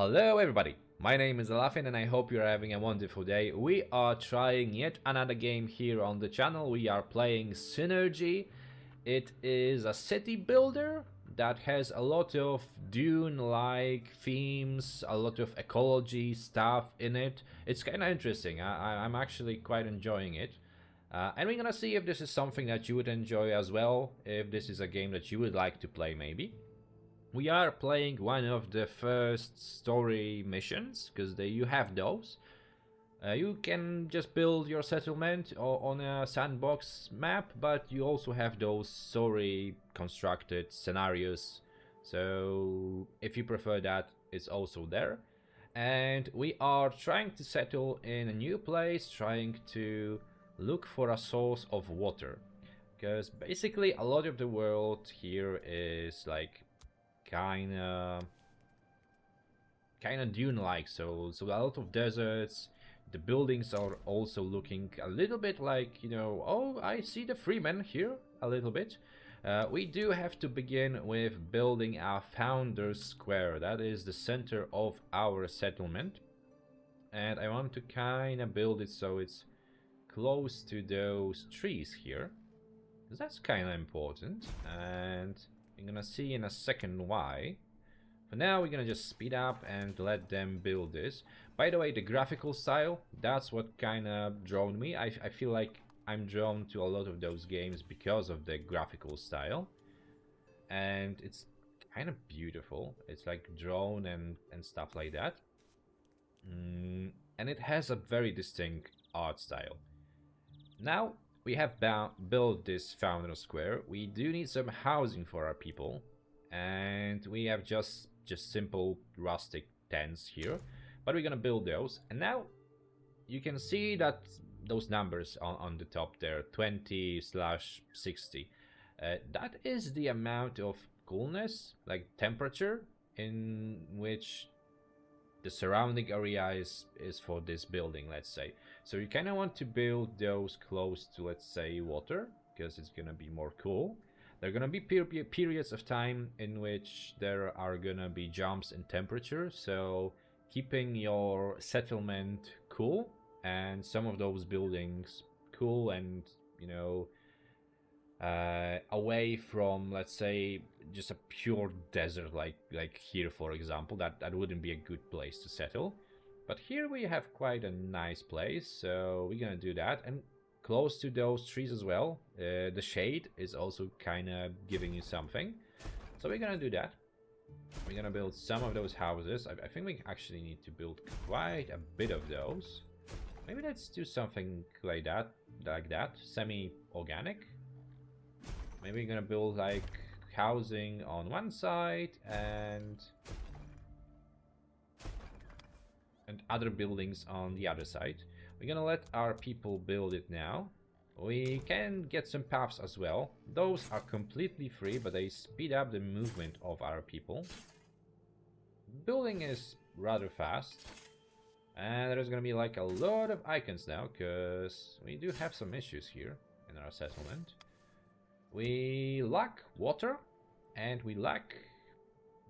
Hello everybody, my name is Aloha and I hope you're having a wonderful day. We are trying yet another game here on the channel. We are playing Synergy. It is a city builder that has a lot of Dune-like themes, a lot of ecology stuff in it. It's kind of interesting. I'm actually quite enjoying it. And we're gonna see if this is something that you would enjoy as well, if this is a game that you would like to play maybe. We are playing one of the first story missions, because you have those. You can just build your settlement on a sandbox map, but you also have those story constructed scenarios. So if you prefer that, it's also there. And we are trying to settle in a new place, trying to look for a source of water. Because basically a lot of the world here is like kind of dune-like, so a lot of deserts. The buildings are also looking a little bit like, oh, I see the freemen here a little bit. We do have to begin with building our founder's square. That is the center of our settlement, and I want to kind of build it so it's close to those trees here, because that's kind of important, and you're gonna see in a second why. For now, we're gonna just speed up and let them build this. By the way, the graphical style, that's what kind of drawn me. I feel like I'm drawn to a lot of those games because of the graphical style. And it's kind of beautiful. It's like drawn and stuff like that. And it has a very distinct art style. Now, we have built this founder square. We do need some housing for our people, and we have just simple rustic tents here, but we're gonna build those. And now you can see that those numbers on the top there, 20/60, that is the amount of coolness, like temperature, in which the surrounding area is for this building, let's say. So you kind of want to build those close to, let's say, water, because it's gonna be more cool. There are gonna be periods of time in which there are gonna be jumps in temperature, so keeping your settlement cool and some of those buildings cool and away from, let's say, just a pure desert like here, for example. That wouldn't be a good place to settle. But here we have quite a nice place, so we're gonna do that. And close to those trees as well, the shade is also kind of giving you something, so we're gonna do that. We're gonna build some of those houses. I think we actually need to build quite a bit of those. Maybe let's do something like that, semi-organic. Maybe we're gonna build like housing on one side and other buildings on the other side. We're gonna let our people build it now. We can get some paths as well. Those are completely free, but they speed up the movement of our people. Building is rather fast. And there's gonna be like a lot of icons now, because we do have some issues here in our settlement. We lack water, and we lack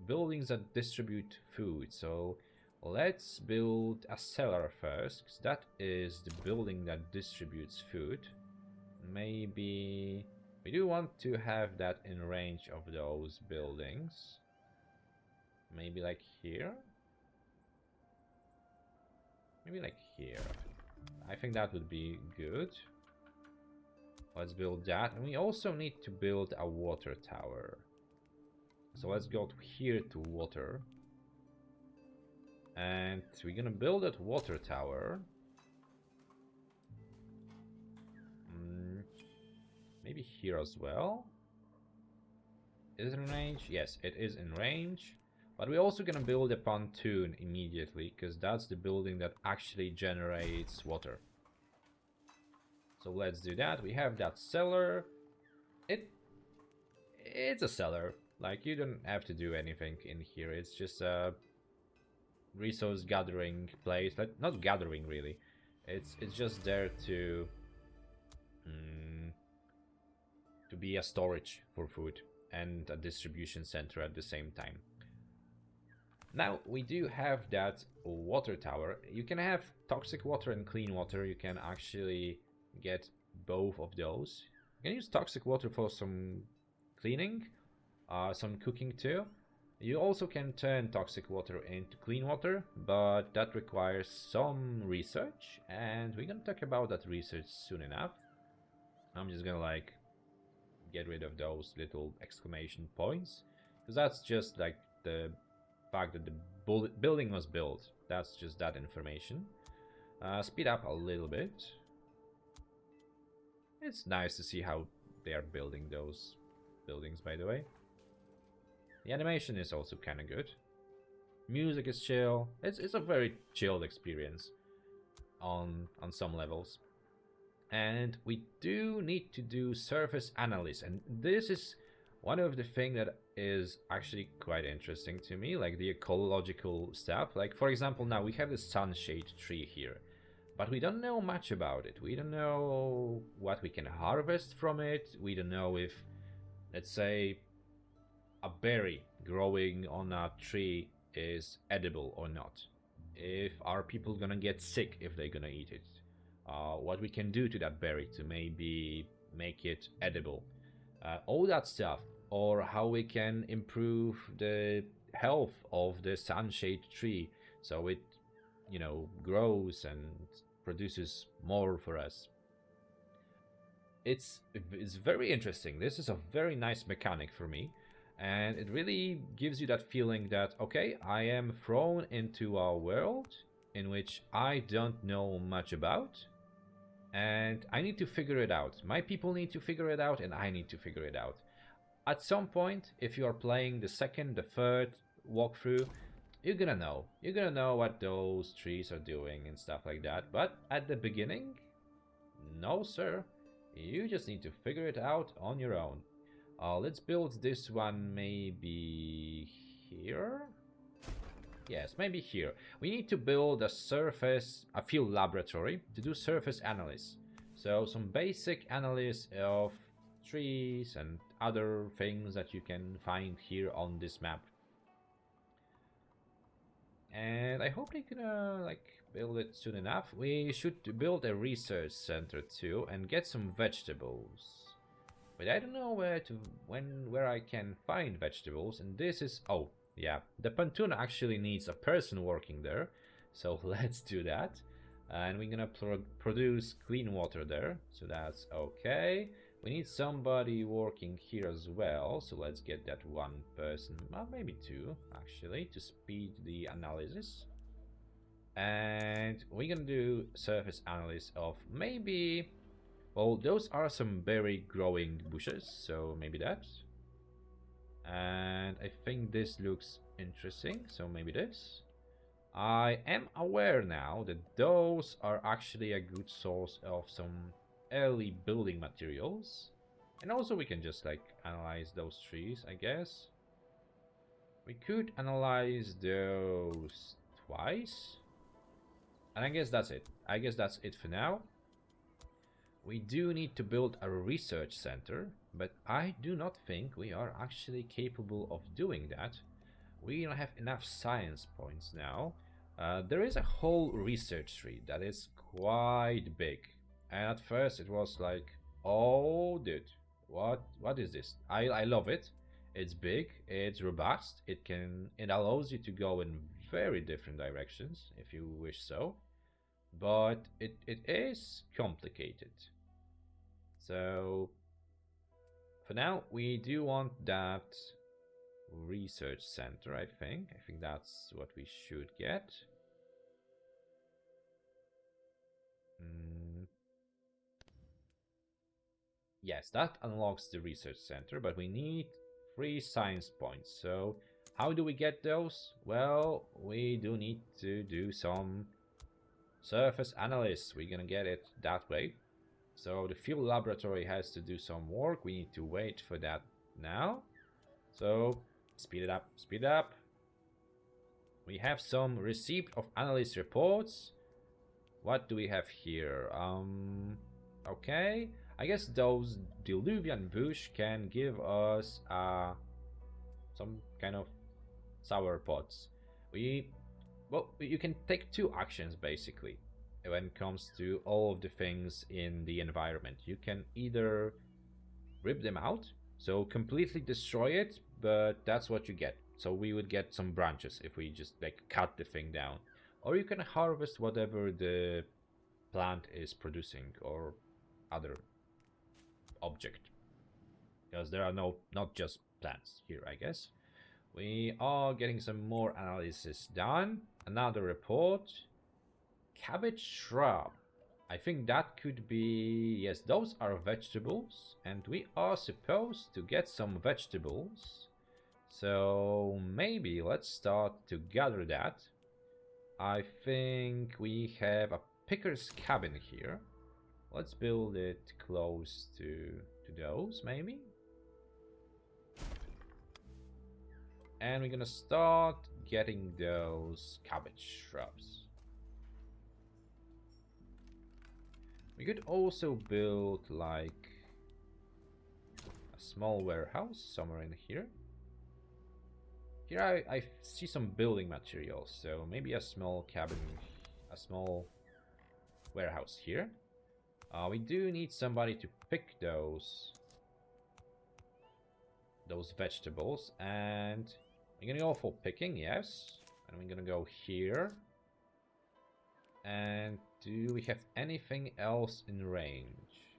buildings that distribute food. So let's build a cellar first, because that is the building that distributes food. Maybe we do want to have that in range of those buildings. Maybe like here. Maybe like here. I think that would be good. Let's build that. And we also need to build a water tower. So let's go here to water. And we're gonna build that water tower. Maybe here as well. Is it in range? Yes, it is in range. But we're also gonna build a pontoon immediately, because that's the building that actually generates water. So let's do that. We have that cellar. It's a cellar. Like, you don't have to do anything in here. It's just a resource gathering place. Like, not gathering really. It's just there to be a storage for food and a distribution center at the same time. Now we do have that water tower. You can have toxic water and clean water. You can actually get both of those. You can use toxic water for some cleaning, some cooking too. You also can turn toxic water into clean water, but that requires some research, and we're gonna talk about that research soon enough. I'm just gonna like get rid of those little exclamation points, because that's just like the fact that the building was built. That's just that information. Speed up a little bit. It's nice to see how they are building those buildings, by the way. The animation is also kind of good. Music is chill. It's a very chilled experience on some levels. And we do need to do surface analysis, and this is one of the things that is actually quite interesting to me, like the ecological stuff. Like, for example, now we have the sunshade tree here, but we don't know much about it. We don't know what we can harvest from it. We don't know if, let's say, a berry growing on a tree is edible or not. If are people gonna get sick if they're gonna eat it? What we can do to that berry to maybe make it edible, all that stuff, or how we can improve the health of the sunshade tree so it, grows and produces more for us. It's very interesting. This is a very nice mechanic for me, and it really gives you that feeling that, okay, I am thrown into a world in which I don't know much about, and I need to figure it out. My people need to figure it out, and I need to figure it out. At some point, if you are playing the second, the third walkthrough, you're gonna know. You're gonna know what those trees are doing and stuff like that. But at the beginning, no sir. You just need to figure it out on your own. Let's build this one maybe here. Yes, maybe here. We need to build a field laboratory to do surface analysis. So some basic analysis of trees and other things that you can find here on this map. And I hope they can build it soon enough. We should build a research center too and get some vegetables. But I don't know where I can find vegetables, and this is, oh yeah, the pontoon actually needs a person working there, so let's do that. And we're gonna produce clean water there, so that's okay. We need somebody working here as well, so let's get that one person, well, maybe two actually, to speed the analysis. And we're gonna do surface analysis of maybe, well, those are some berry growing bushes, so maybe that. And I think this looks interesting, so maybe this. I am aware now that those are actually a good source of some early building materials. And also we can just like analyze those trees, I guess. We could analyze those twice. And I guess that's it. I guess that's it for now. We do need to build a research center, but I do not think we are actually capable of doing that. We don't have enough science points now. There is a whole research tree that is quite big. And at first it was like, oh dude, what is this? I love it. It's big, it's robust, it allows you to go in very different directions if you wish so. But it is complicated. So for now we do want that research center, I think. I think that's what we should get. Yes, that unlocks the research center, but we need 3 science points. So how do we get those? Well, we do need to do some surface analysis. We're gonna get it that way. So the field laboratory has to do some work. We need to wait for that now. So speed it up, speed up. We have some receipt of analyst reports. What do we have here? Okay. I guess those diluvian bush can give us some kind of sour pots. We, well, you can take two actions basically when it comes to all of the things in the environment. You can either rip them out, so completely destroy it, but that's what you get. So we would get some branches if we just like cut the thing down. Or you can harvest whatever the plant is producing or other object. Because there are not just plants here, I guess. We are getting some more analysis done. Another report. Cabbage shrub. I think that could be... Yes, those are vegetables. And we are supposed to get some vegetables. So maybe let's start to gather that. I think we have a picker's cabin here. Let's build it close to those, maybe. And we're gonna start getting those cabbage shrubs. We could also build like a small warehouse somewhere in here. Here I see some building materials, so maybe a small cabin, a small warehouse here. We do need somebody to pick those vegetables, and we're gonna go for picking, yes. And we're gonna go here. And do we have anything else in range?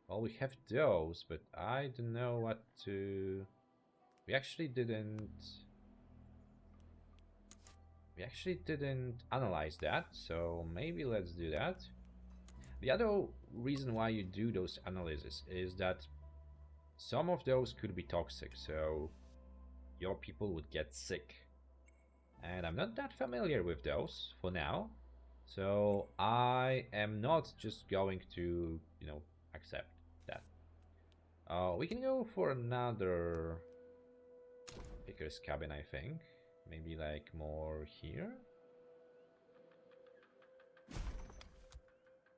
Well, we have those, but I don't know what to... We actually didn't analyze that, so maybe let's do that. The other reason why you do those analyses is that some of those could be toxic, so your people would get sick. And I'm not that familiar with those for now, so I am not just going to, you know, accept that. We can go for another picker's cabin, I think. Maybe like more here.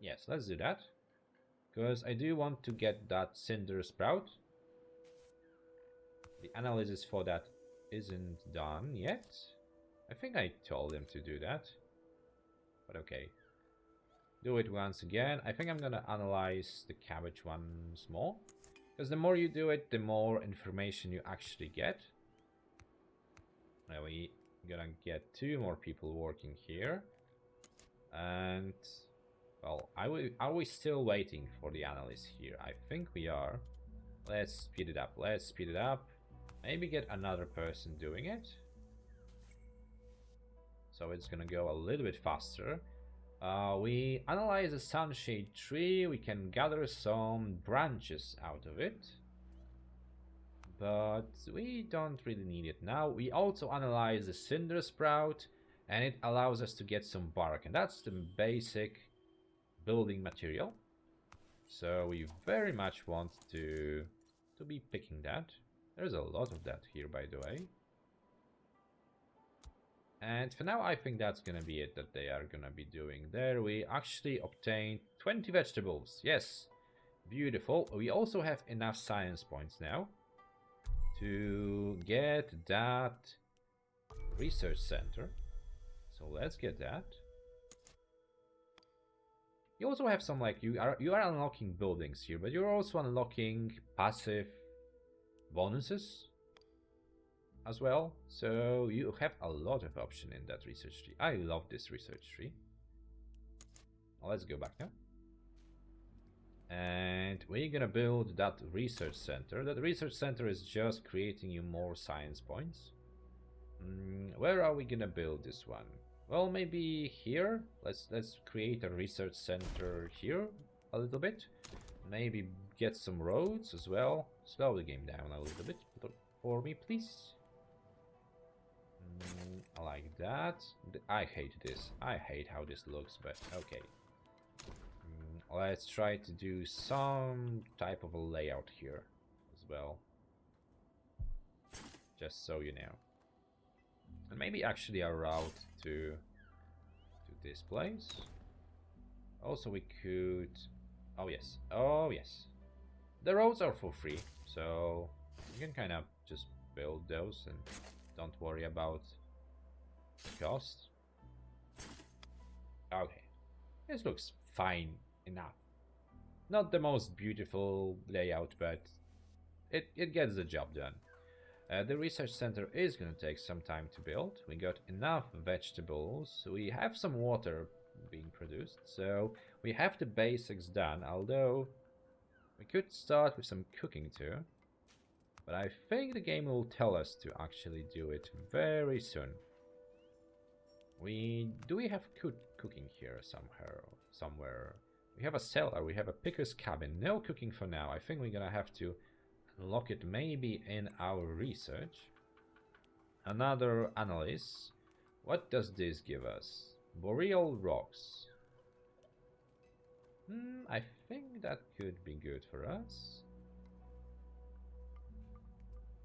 Yes, let's do that. Because I do want to get that cinder sprout. The analysis for that isn't done yet. I think I told him to do that. But okay. Do it once again. I think I'm gonna analyze the cabbage once more. Because the more you do it, the more information you actually get. Now we're gonna get 2 more people working here. And... well, are we still waiting for the analyst here? I think we are. Let's speed it up. Let's speed it up. Maybe get another person doing it. So it's gonna go a little bit faster. We analyze a sunshade tree. We can gather some branches out of it. But we don't really need it now. We also analyze the cinder sprout. And it allows us to get some bark. And that's the basic building material. So we very much want to be picking that. There's a lot of that here, by the way. And for now, I think that's gonna be it that they are gonna be doing there. We actually obtained 20 vegetables. Yes, beautiful. We also have enough science points now to get that research center. So let's get that. You also have some, like, you are unlocking buildings here, but you're also unlocking passive bonuses as well. So you have a lot of option in that research tree. I love this research tree. Well, let's go back now. And we're gonna build that research center. That research center is just creating you more science points. Where are we gonna build this one? Well, maybe here. Let's create a research center here a little bit. Maybe get some roads as well. Slow the game down a little bit for me, please. Like that. I hate this. I hate how this looks, but okay. Let's try to do some type of a layout here as well. Just so you know. And maybe actually a route to this place. Also we could... oh yes, oh yes. The roads are for free, so you can kind of just build those and don't worry about Cost. Okay. This looks fine enough. Not the most beautiful layout, but it gets the job done. The research center is going to take some time to build. We got enough vegetables. We have some water being produced, so we have the basics done, although we could start with some cooking too. But I think the game will tell us to actually do it very soon. Do we have cooking here somewhere? We have a cellar, we have a picker's cabin. No cooking for now. I think we're gonna have to unlock it maybe in our research. Another analysis. What does this give us? Boreal rocks. I think that could be good for us.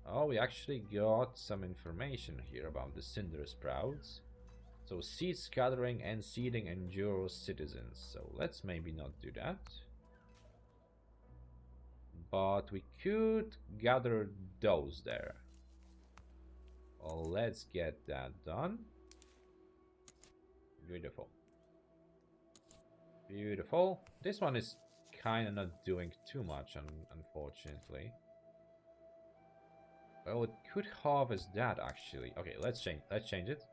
Oh, we actually got some information here about the cinder sprouts. So seed scattering and seeding endures citizens. So let's maybe not do that. But we could gather those there. Well, let's get that done. Beautiful. Beautiful. This one is kind of not doing too much, unfortunately. Well, it could harvest that actually. Okay, let's change it.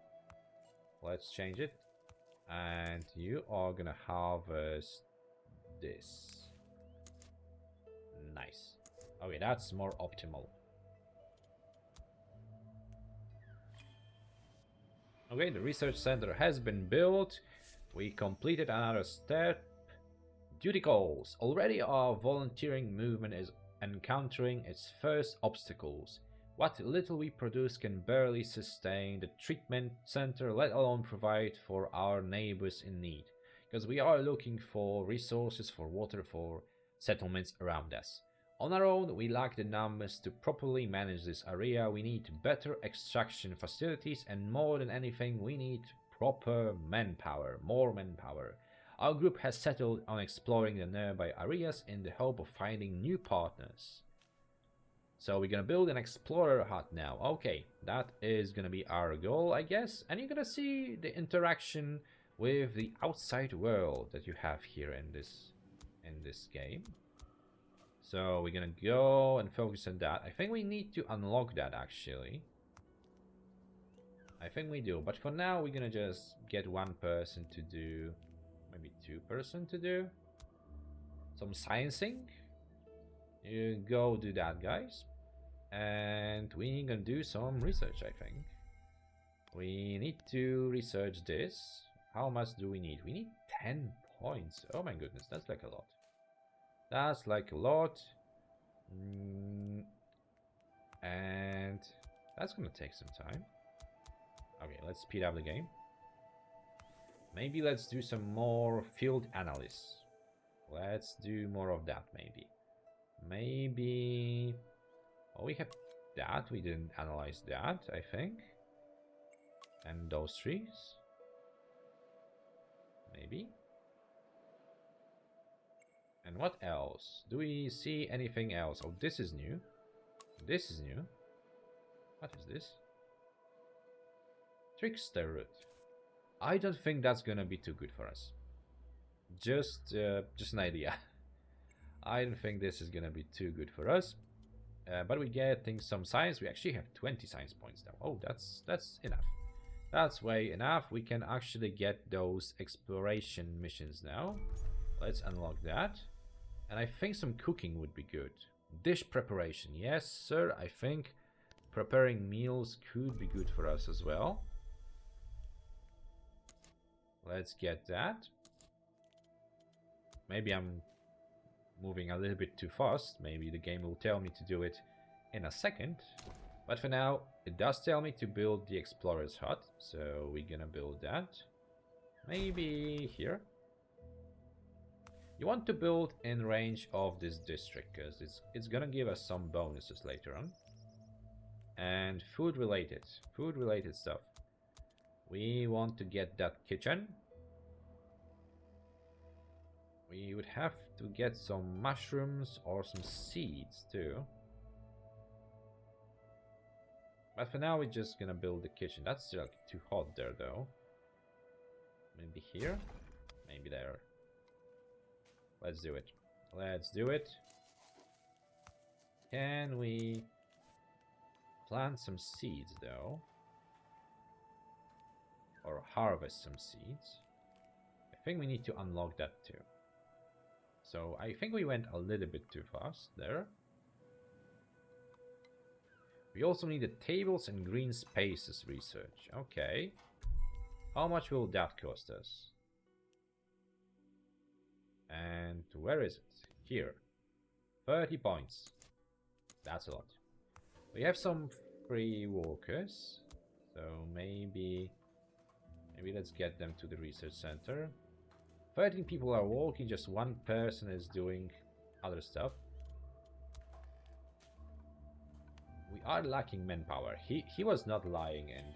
Let's change it. And you are gonna harvest this. Nice. Okay, that's more optimal. Okay, the research center has been built. We completed another step. Duty calls. Already our volunteering movement is encountering its first obstacles. What little we produce can barely sustain the treatment center, let alone provide for our neighbors in need. Because we are looking for resources, for water, for settlements around us. On our own, we lack the numbers to properly manage this area. We need better extraction facilities, and more than anything, we need proper manpower, more manpower. Our group has settled on exploring the nearby areas in the hope of finding new partners. So we're gonna build an explorer hut now. Okay, that is gonna be our goal, I guess. And you're gonna see the interaction with the outside world that you have here in this game. So we're gonna go and focus on that. I think we need to unlock that actually. I think we do, but for now we're gonna just get one person to do, maybe two person to do some sciencing. You go do that, guys. And we're gonna do some research, I think. We need to research this. How much do we need? We need 10 points. Oh my goodness, that's like a lot. That's like a lot. And that's gonna take some time. Okay, let's speed up the game. Maybe let's do some more field analysis. Let's do more of that, maybe. Maybe... Oh, we have that. We didn't analyze that, I think. And those trees. Maybe. And what else? Do we see anything else? Oh, this is new. This is new. What is this? Trickster root. I don't think that's gonna be too good for us. Just an idea. I don't think this is gonna be too good for us. But we're getting some science. We actually have 20 science points now. Oh, that's enough. That's way enough. We can actually get those exploration missions now. Let's unlock that. And I think some cooking would be good. Dish preparation. Yes, sir. I think preparing meals could be good for us as well. Let's get that. Maybe I'm moving a little bit too fast. Maybe the game will tell me to do it in a second. But for now, it does tell me to build the explorer's hut. So we're gonna build that. Maybe here. You want to build in range of this district because it's gonna give us some bonuses later on. And food related stuff. We want to get that kitchen. We would have to get some mushrooms or some seeds too. But for now, we're just gonna build the kitchen. That's still too hot there, though. Maybe here? Maybe there. Let's do it. Let's do it. Can we plant some seeds, though? Or harvest some seeds? I think we need to unlock that, too. So, I think we went a little bit too fast there. We also need the tables and green spaces research. Okay. How much will that cost us? And where is it? Here. 30 points. That's a lot. We have some free workers. So maybe let's get them to the research center. 13 people are working, just one person is doing other stuff. We are lacking manpower. He was not lying in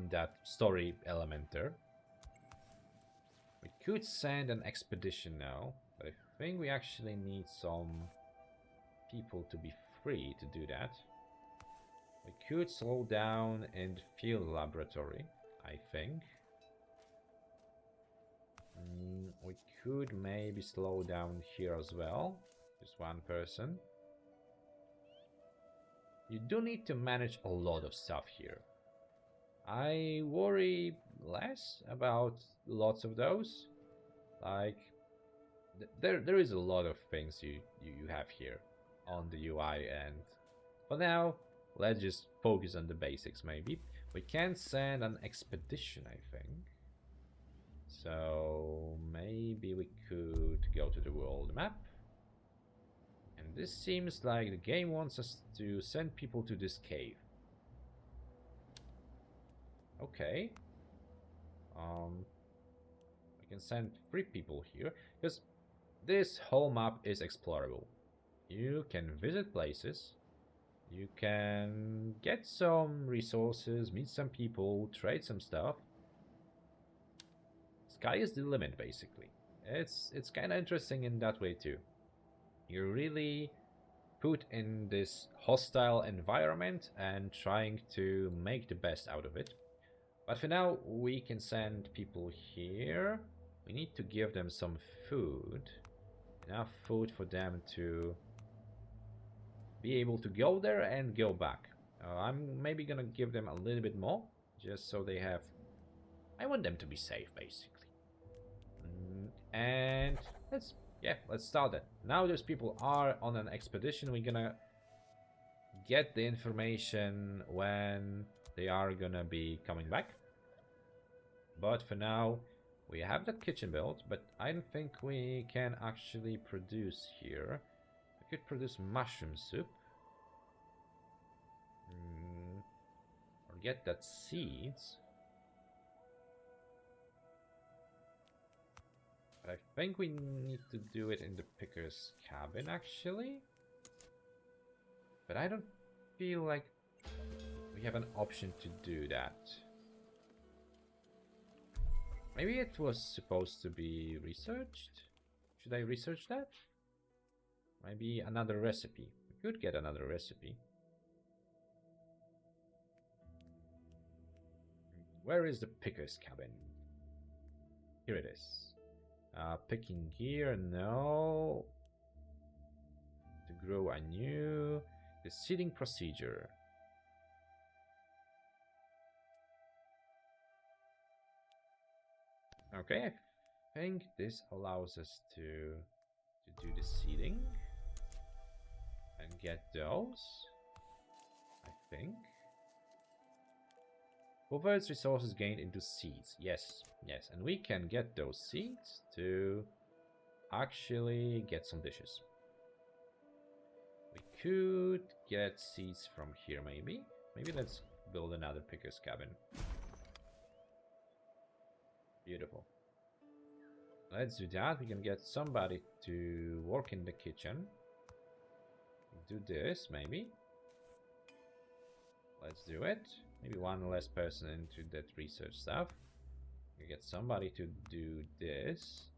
that story element there. We could send an expedition now, but I think we actually need some people to be free to do that. We could slow down in the field laboratory, I think. We could maybe slow down here as well. Just one person. You do need to manage a lot of stuff here. I worry less about lots of those. Like, there is a lot of things you have here on the UI, and for now, let's just focus on the basics maybe. We can send an expedition, I think. So maybe we could go to the world map. And this seems like the game wants us to send people to this cave. Okay. We can send 3 people here, because this whole map is explorable. You can visit places, you can get some resources, meet some people, trade some stuff. Sky is the limit, basically. It's kind of interesting in that way too. You're really put in this hostile environment and trying to make the best out of it. But for now, we can send people here. We need to give them some food. Enough food for them to be able to go there and go back. I'm maybe gonna give them a little bit more, just so they have... I want them to be safe, basically. And let's start it. Now those people are on an expedition. We're gonna get the information when they are gonna be coming back. But for now, we have that kitchen built, but I don't think we can actually produce here. We could produce mushroom soup. Or get that seeds. But I think we need to do it in the picker's cabin, actually. But I don't feel like we have an option to do that. Maybe it was supposed to be researched? Should I research that? Maybe another recipe. We could get another recipe. Where is the picker's cabin? Here it is. Picking gear, no. To grow anew. The seeding procedure. Okay, I think this allows us to do the seeding and get those. I think. Converts resources gained into seeds. Yes, yes, and we can get those seeds to actually get some dishes. We could get seeds from here, maybe. Maybe let's build another picker's cabin. Beautiful. Let's do that. We can get somebody to work in the kitchen. Do this, maybe. Let's do it. Maybe one less person into that research stuff. We get somebody to do this.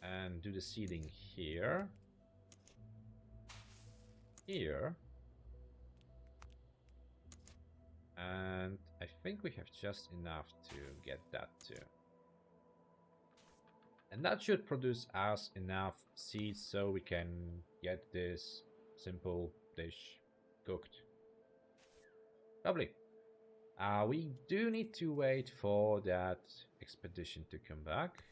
And do the seeding here. here. And I think we have just enough to get that too. And that should produce us enough seeds so we can get this simple dish cooked. Lovely. We do need to wait for that expedition to come back.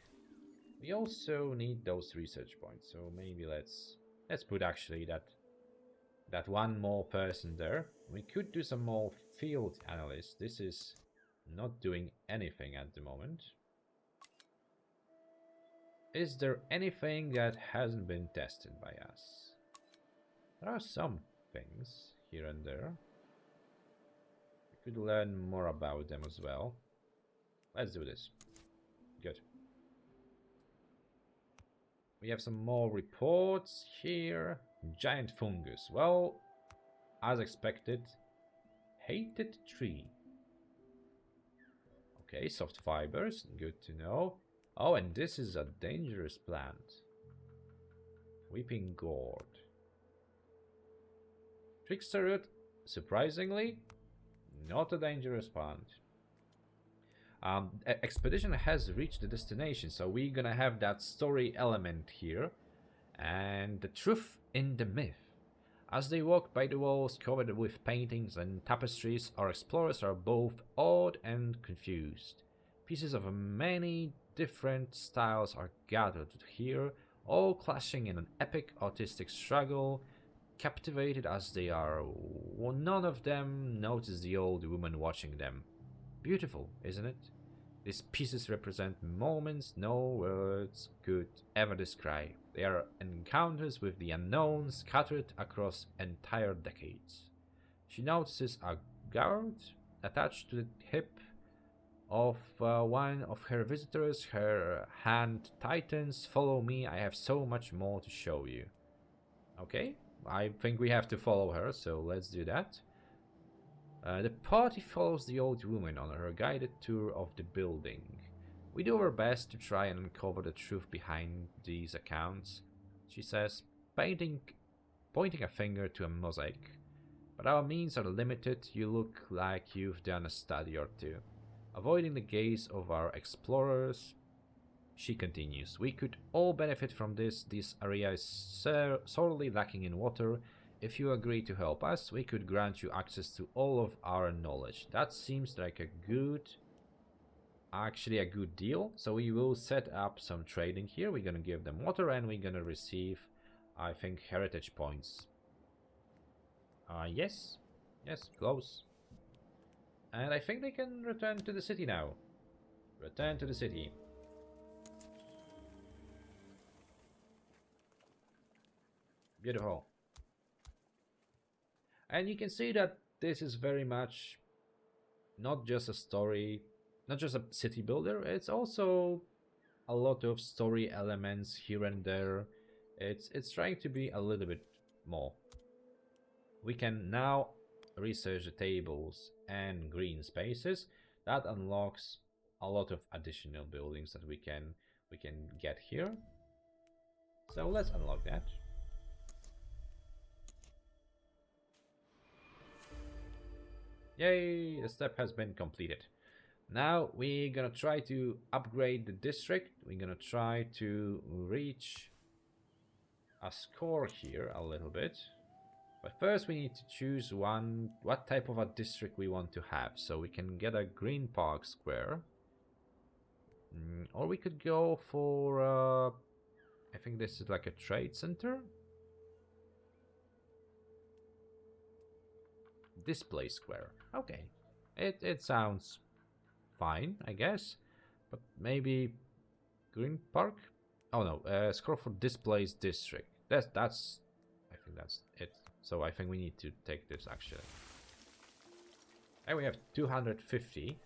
We also need those research points, so maybe let's put actually that one more person there. We could do some more field analysis. This is not doing anything at the moment. Is there anything that hasn't been tested by us? There are some things here and there. We could learn more about them as well. Let's do this. Good. We have some more reports here. Giant fungus. Well, as expected. Hated tree. Okay, soft fibers. Good to know. Oh, and this is a dangerous plant. Weeping gourd. Trickster root. Surprisingly, not a dangerous plant. Expedition has reached the destination, so we're gonna have that story element here. And the truth in the myth. As they walk by the walls covered with paintings and tapestries, our explorers are both awed and confused. Pieces of many different styles are gathered here, all clashing in an epic artistic struggle. Captivated as they are, none of them notice the old woman watching them. Beautiful, isn't it? These pieces represent moments no words could ever describe. They are encounters with the unknown scattered across entire decades. She notices a guard attached to the hip of one of her visitors. Her hand tightens. Follow me, I have so much more to show you. Okay, I think we have to follow her, so let's do that. The party follows the old woman on her guided tour of the building. We do our best to try and uncover the truth behind these accounts, she says, pointing a finger to a mosaic. But our means are limited. You look like you've done a study or two. Avoiding the gaze of our explorers, she continues, we could all benefit from this. This area is sorely lacking in water. If you agree to help us, we could grant you access to all of our knowledge. That seems like actually a good deal. So we will set up some trading here. We're gonna give them water and we're gonna receive, I think, heritage points. Yes, close. And I think they can return to the city now. Return to the city. Beautiful. And you can see that this is very much not just a story, not just a city builder, it's also a lot of story elements here and there. It's trying to be a little bit more. We can now research the tables and green spaces. That unlocks a lot of additional buildings that we can get here. So let's unlock that. Yay, the step has been completed. Now we're gonna try to upgrade the district. We're gonna try to reach a score here a little bit. But first we need to choose what type of a district we want to have. So we can get a green park square. Or we could go for, I think this is like a trade center. Display square. Okay, it sounds fine, I guess. But maybe green park. Oh no, score for displays district. That's I think that's it. So I think we need to take this actually. And we have 250.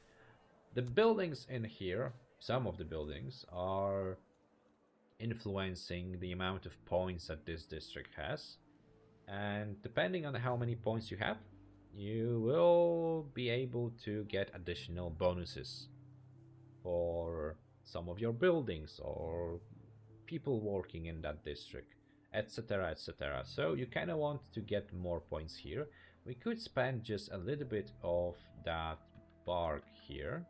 The buildings in here, some of the buildings are influencing the amount of points that this district has. And depending on how many points you have, you will be able to get additional bonuses for some of your buildings or people working in that district. etc, etc. So you kind of want to get more points here. We could spend just a little bit of that bark here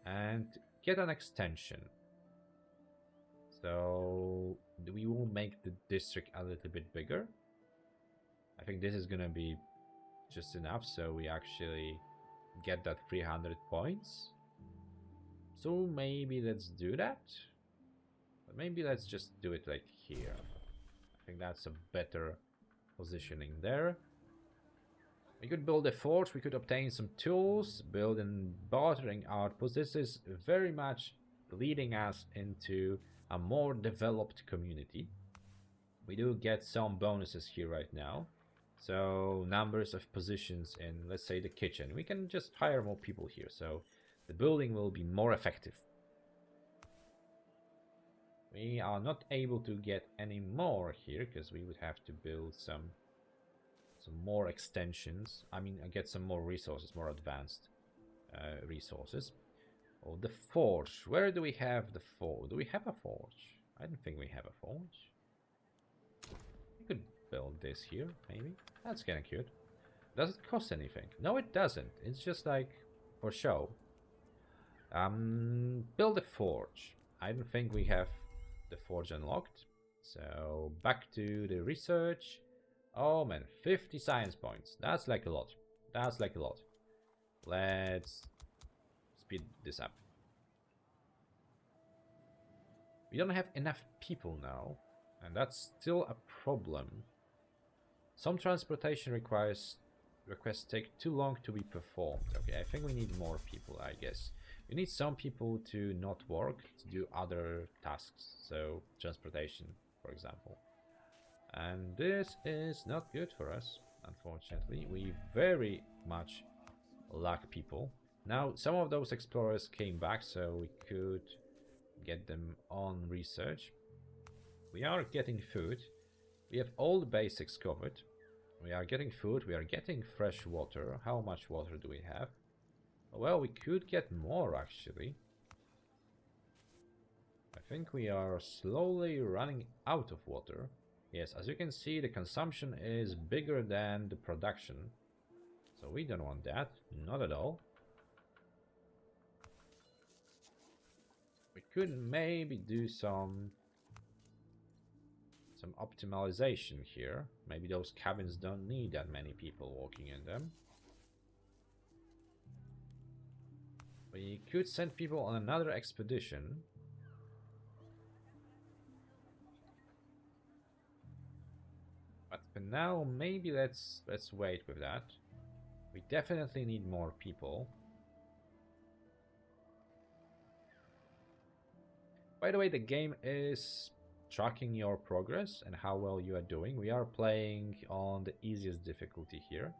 and get an extension. So we will make the district a little bit bigger. I think this is gonna be just enough, so we actually get that 300 points. So maybe let's do that. But maybe let's just do it like here. I think that's a better positioning there. We could build a fort, we could obtain some tools, build and bartering outposts. This is very much leading us into a more developed community. We do get some bonuses here right now. So numbers of positions in, let's say, the kitchen. We can just hire more people here, so the building will be more effective. We are not able to get any more here because we would have to build some more extensions. I mean, get some more resources, more advanced resources. Oh, the forge. Where do we have the forge? Do we have a forge? I don't think we have a forge. We could build this here, maybe. That's kind of cute. Does it cost anything? No, it doesn't. It's just like for show. Build a forge. I don't think we have the forge unlocked. So back to the research. Oh man, 50 science points. That's like a lot. That's like a lot. Let's speed this up. We don't have enough people now, and that's still a problem. Some transportation requests take too long to be performed. Okay, I think we need more people, I guess. We need some people to not work, to do other tasks. So, transportation, for example. And this is not good for us, unfortunately. We very much lack people. Now, some of those explorers came back, so we could get them on research. We are getting food. We have all the basics covered. We are getting food. We are getting fresh water. How much water do we have? Well, we could get more, actually. I think we are slowly running out of water. Yes, as you can see, the consumption is bigger than the production. So we don't want that. Not at all. We could maybe do some optimization here. Maybe those cabins don't need that many people walking in them. We could send people on another expedition. But for now, maybe let's wait with that. We definitely need more people. By the way, the game is tracking your progress and how well you are doing. We are playing on the easiest difficulty here,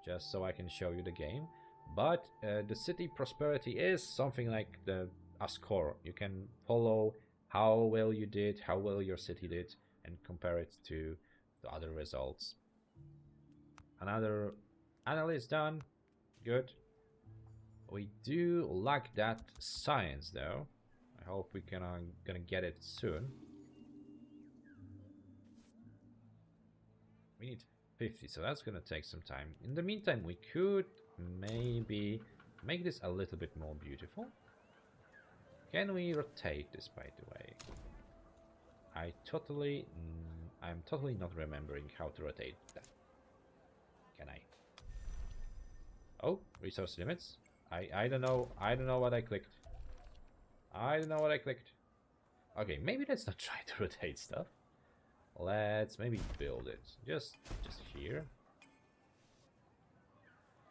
just so I can show you the game. But the city prosperity is something like a score. You can follow how well you did, how well your city did, and compare it to the other results. Another analyst done. Good. We do lack that science though. I hope we gonna get it soon. We need 50, so that's gonna take some time. In the meantime, we could maybe make this a little bit more beautiful. Can we rotate this, by the way? I'm totally not remembering how to rotate that. Can I? Oh, resource limits. I don't know what I clicked. I don't know what I clicked. Okay, maybe let's not try to rotate stuff. Let's maybe build it. Just here.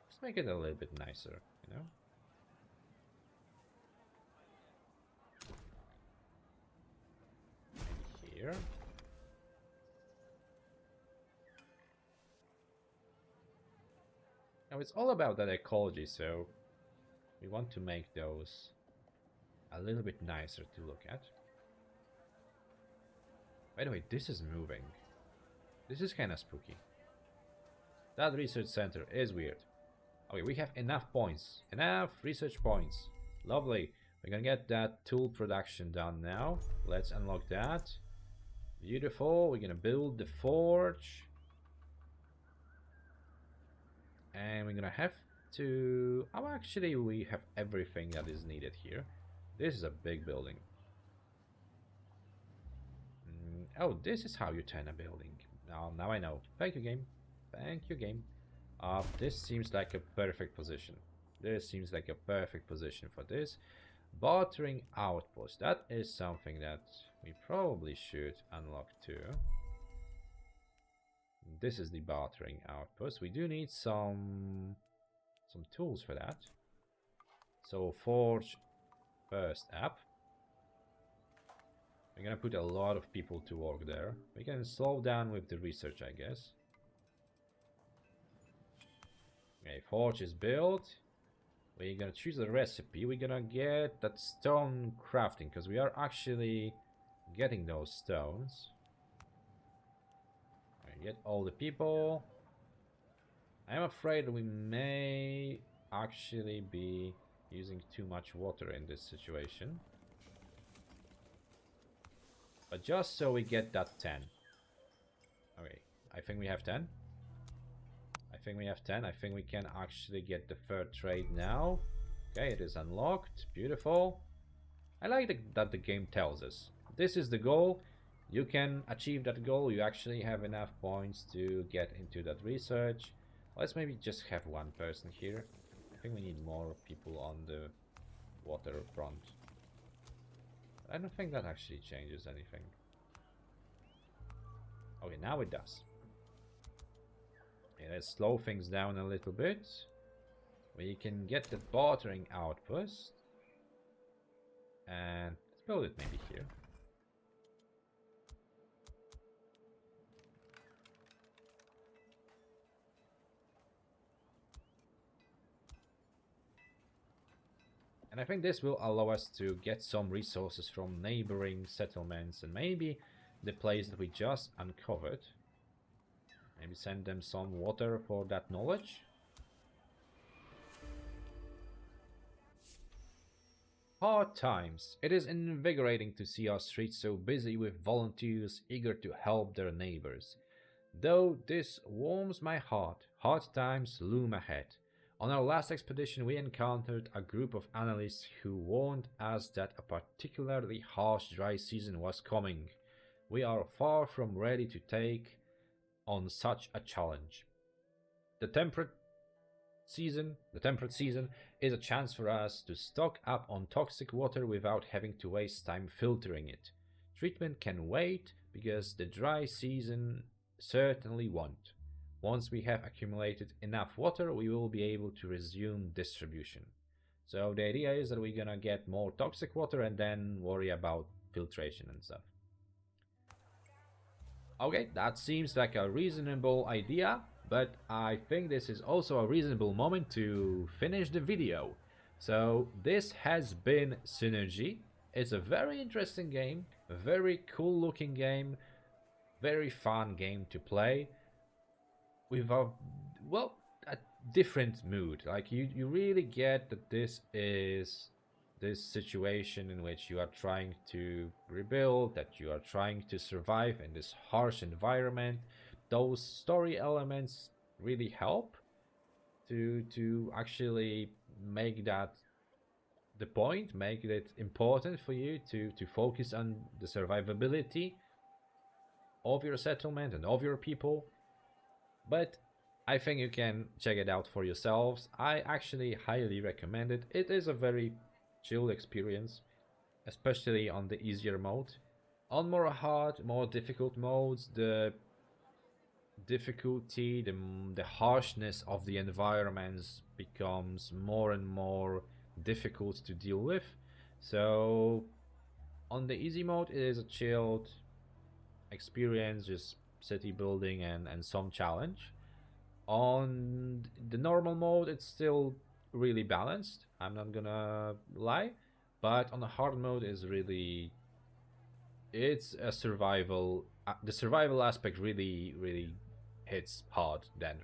Just make it a little bit nicer, you know? Maybe here. Now it's all about that ecology, so we want to make those a little bit nicer to look at. By the way, this is moving. This is kind of spooky. That research center is weird. Okay, we have enough points. Enough research points. Lovely. We're gonna get that tool production done now. Let's unlock that. Beautiful. We're gonna build the forge. And we're gonna have to... Oh, actually, we have everything that is needed here. This is a big building. Oh, this is how you turn a building. Now I know. Thank you, game. Thank you, game. This seems like a perfect position. This seems like a perfect position for this. Bartering outpost. That is something that we probably should unlock too. This is the bartering outpost. We do need some tools for that. So forge first up. We're gonna put a lot of people to work there. We can slow down with the research, I guess. Okay, forge is built. We're gonna choose a recipe. We're gonna get that stone crafting because we are actually getting those stones. Okay, get all the people. I'm afraid we may actually be using too much water in this situation. But just so we get that 10. Okay, I think we have 10. I think we have 10. I think we can actually get the third trade now. Okay, it is unlocked. Beautiful. I like that the game tells us. This is the goal. You can achieve that goal. You actually have enough points to get into that research. Let's maybe just have one person here. I think we need more people on the water front. I don't think that actually changes anything. Okay, now it does. Okay, let's slow things down a little bit. We can get the bartering outpost. And let's build it maybe here. And I think this will allow us to get some resources from neighboring settlements and maybe the place that we just uncovered. Maybe send them some water for that knowledge. Hard times. It is invigorating to see our streets so busy with volunteers eager to help their neighbors. Though this warms my heart, hard times loom ahead. On our last expedition, we encountered a group of analysts who warned us that a particularly harsh dry season was coming. We are far from ready to take on such a challenge. The temperate season is a chance for us to stock up on toxic water without having to waste time filtering it. Treatment can wait because the dry season certainly won't. Once we have accumulated enough water, we will be able to resume distribution. So the idea is that we're gonna get more toxic water and then worry about filtration and stuff. Okay, that seems like a reasonable idea, but I think this is also a reasonable moment to finish the video. So this has been Synergy. It's a very interesting game, a very cool looking game, very fun game to play. With a different mood. Like you really get that this is this situation in which you are trying to rebuild, that you are trying to survive in this harsh environment. Those story elements really help to actually make that the point, make it important for you to focus on the survivability of your settlement and of your people. But I think you can check it out for yourselves. I actually highly recommend it. It is a very chill experience, especially on the easier mode. On more hard, more difficult modes, the difficulty, the harshness of the environments becomes more and more difficult to deal with. So on the easy mode, it is a chilled experience, just city building and some challenge. On the normal mode, it's still really balanced, I'm not gonna lie, but on the hard mode is really, it's a survival, the survival aspect really hits hard then.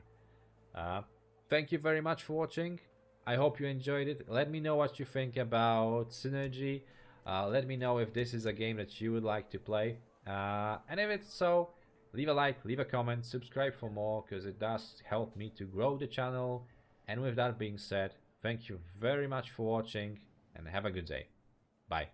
Thank you very much for watching. I hope you enjoyed it. Let me know what you think about Synergy. Let me know if this is a game that you would like to play. And if it's so, leave a like, leave a comment, subscribe for more, because it does help me to grow the channel. And with that being said, thank you very much for watching and have a good day. Bye.